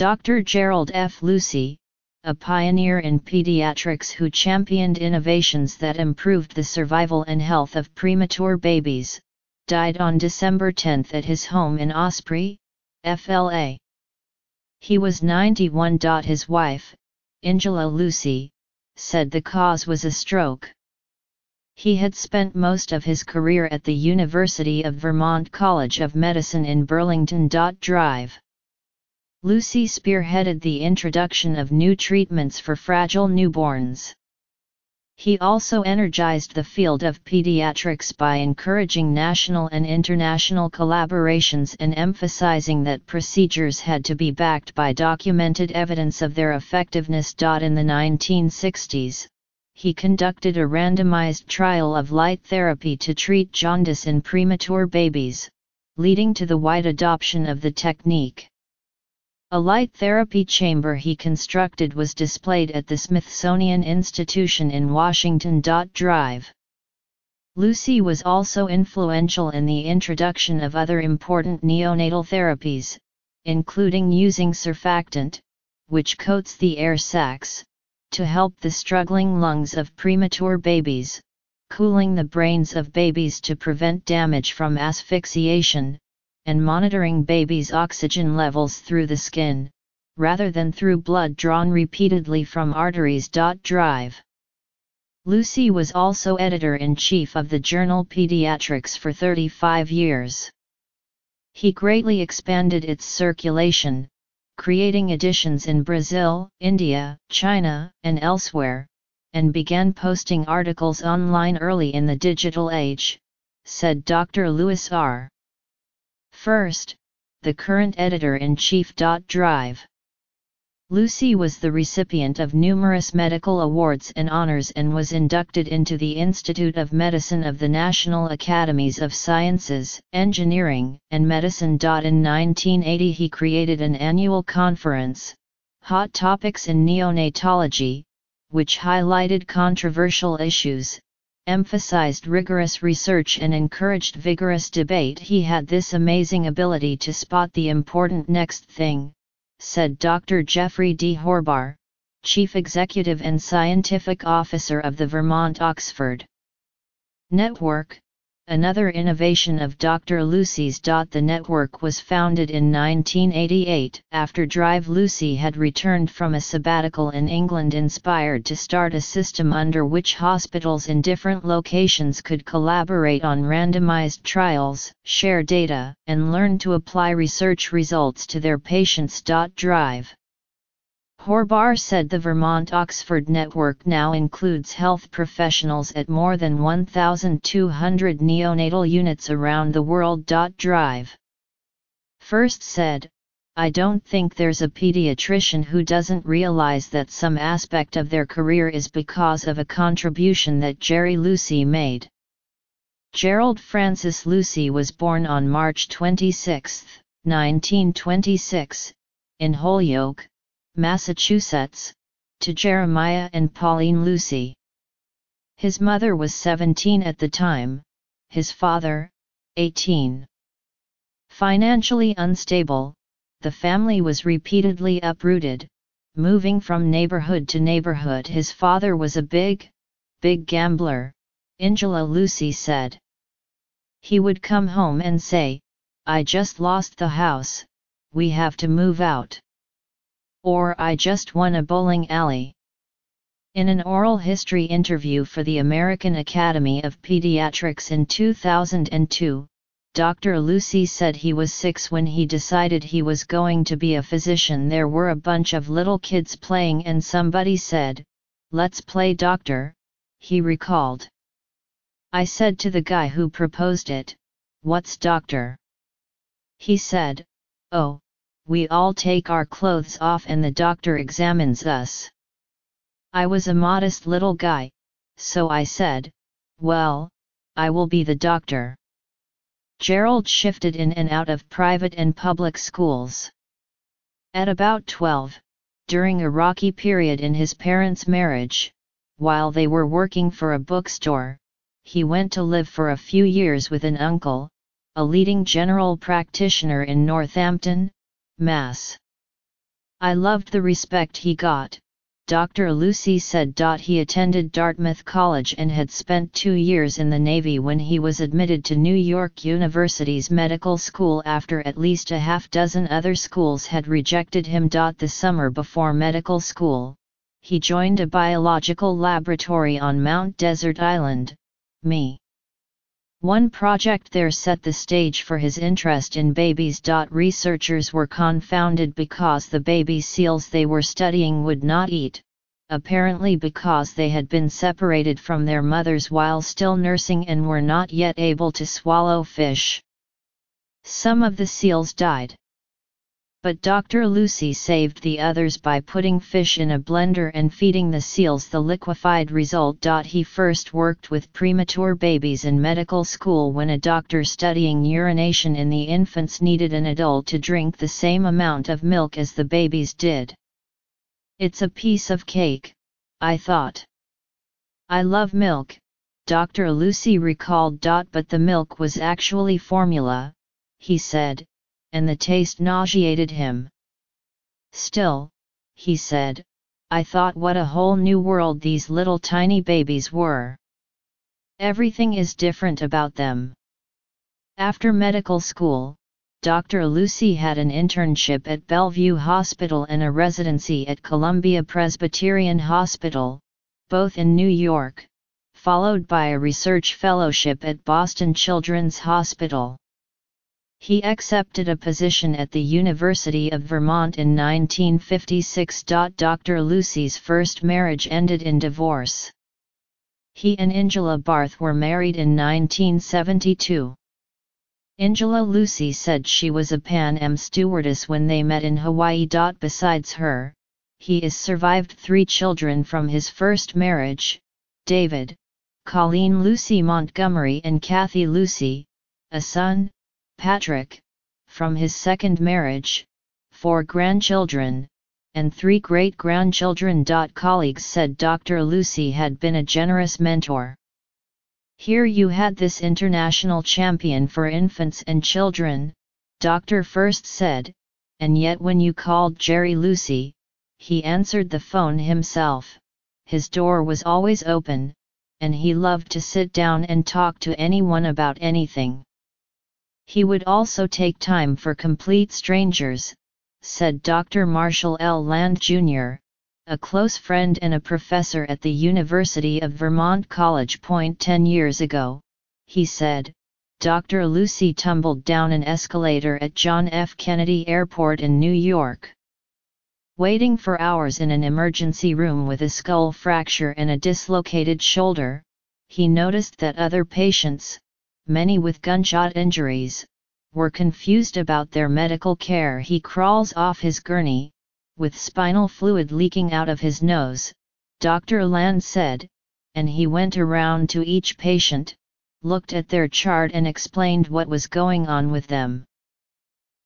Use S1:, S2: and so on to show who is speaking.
S1: Dr. Jerold F. Lucey, a pioneer in pediatrics who championed innovations that improved the survival and health of premature babies, died on December 10 at his home in Osprey, FLA. He was 91. His wife, Angela Lucey, said the cause was a stroke. He had spent most of his career at the University of Vermont College of Medicine in Burlington. Drive. Lucey spearheaded the introduction of new treatments for fragile newborns. He also energized the field of pediatrics by encouraging national and international collaborations and emphasizing that procedures had to be backed by documented evidence of their effectiveness. In the 1960s, he conducted a randomized trial of light therapy to treat jaundice in premature babies, leading to the wide adoption of the technique. A light therapy chamber he constructed was displayed at the Smithsonian Institution in Washington. Drive. Lucey was also influential in the introduction of other important neonatal therapies, including using surfactant, which coats the air sacs, to help the struggling lungs of premature babies, cooling the brains of babies to prevent damage from asphyxiation, and monitoring babies' oxygen levels through the skin, rather than through blood drawn repeatedly from arteries. Drive. Lucey was also editor-in-chief of the journal Pediatrics for 35 years. He greatly expanded its circulation, creating editions in Brazil, India, China, and elsewhere, and began posting articles online early in the digital age, said Dr. Louis R. First, the current editor-in-chief. Drive. Lucey was the recipient of numerous medical awards and honors and was inducted into the Institute of Medicine of the National Academies of Sciences, Engineering, and Medicine. In 1980 he created an annual conference, Hot Topics in Neonatology, which highlighted controversial issues, emphasized rigorous research and encouraged vigorous debate. He had this amazing ability to spot the important next thing, said Dr. Jeffrey D. Horbar, Chief Executive and Scientific Officer of the Vermont-Oxford Network, another innovation of Dr. Lucey's. The network was founded in 1988 after Drive. Lucey had returned from a sabbatical in England, inspired to start a system under which hospitals in different locations could collaborate on randomized trials, share data, and learn to apply research results to their patients. Drive. Horbar said the Vermont-Oxford network now includes health professionals at more than 1,200 neonatal units around the world. Drive. First said, I don't think there's a pediatrician who doesn't realize that some aspect of their career is because of a contribution that Jerry Lucey made. Jerold Francis Lucey was born on March 26, 1926, in Holyoke, Massachusetts, to Jeremiah and Pauline Lucey. His mother was 17 at the time, his father, 18. Financially unstable, the family was repeatedly uprooted, moving from neighborhood to neighborhood. His father was a big gambler, Angela Lucey said. He would come home and say, I just lost the house, we have to move out. Or I just won a bowling alley. In an oral history interview for the American Academy of Pediatrics in 2002, Dr. Lucey said he was 6 when he decided he was going to be a physician. There were a bunch of little kids playing and somebody said, "Let's play doctor," he recalled. I said to the guy who proposed it, "What's doctor?" He said, "Oh, we all take our clothes off and the doctor examines us." I was a modest little guy, so I said, "Well, I will be the doctor." Jerold shifted in and out of private and public schools. At about 12, during a rocky period in his parents' marriage, while they were working for a bookstore, he went to live for a few years with an uncle, a leading general practitioner in Northampton, Mass. I loved the respect he got, Dr. Lucey said. He attended Dartmouth College and had spent 2 years in the Navy when he was admitted to New York University's medical school after at least a half-dozen other schools had rejected him. The summer before medical school, he joined a biological laboratory on Mount Desert Island, ME. One project there set the stage for his interest in babies. Researchers were confounded because the baby seals they were studying would not eat, apparently because they had been separated from their mothers while still nursing and were not yet able to swallow fish. Some of the seals died. But Dr. Lucey saved the others by putting fish in a blender and feeding the seals the liquefied result. He first worked with premature babies in medical school when a doctor studying urination in the infants needed an adult to drink the same amount of milk as the babies did. It's a piece of cake, I thought. I love milk, Dr. Lucey recalled. But the milk was actually formula, he said, and the taste nauseated him. Still, he said, I thought what a whole new world these little tiny babies were. Everything is different about them. After medical school, Dr. Lucey had an internship at Bellevue Hospital and a residency at Columbia Presbyterian Hospital, both in New York, followed by a research fellowship at Boston Children's Hospital. He accepted a position at the University of Vermont in 1956. Dr. Lucey's first marriage ended in divorce. He and Angela Barth were married in 1972. Angela Lucey said she was a Pan Am stewardess when they met in Hawaii. Besides her, he has survived 3 children from his first marriage, David, Colleen Lucey Montgomery and Kathy Lucey, a son, Patrick, from his second marriage, 4 grandchildren, and 3 great-grandchildren. Colleagues said Dr. Lucey had been a generous mentor. Here you had this international champion for infants and children, Dr. First said, and yet when you called Jerry Lucey, he answered the phone himself. His door was always open, and he loved to sit down and talk to anyone about anything. He would also take time for complete strangers, said Dr. Marshall L. Land Jr., a close friend and a professor at the University of Vermont College. 10 years ago, he said, Dr. Lucey tumbled down an escalator at John F. Kennedy Airport in New York. Waiting for hours in an emergency room with a skull fracture and a dislocated shoulder, he noticed that other patients, many with gunshot injuries, were confused about their medical care. He crawls off his gurney, with spinal fluid leaking out of his nose, Dr. Land said, and he went around to each patient, looked at their chart and explained what was going on with them.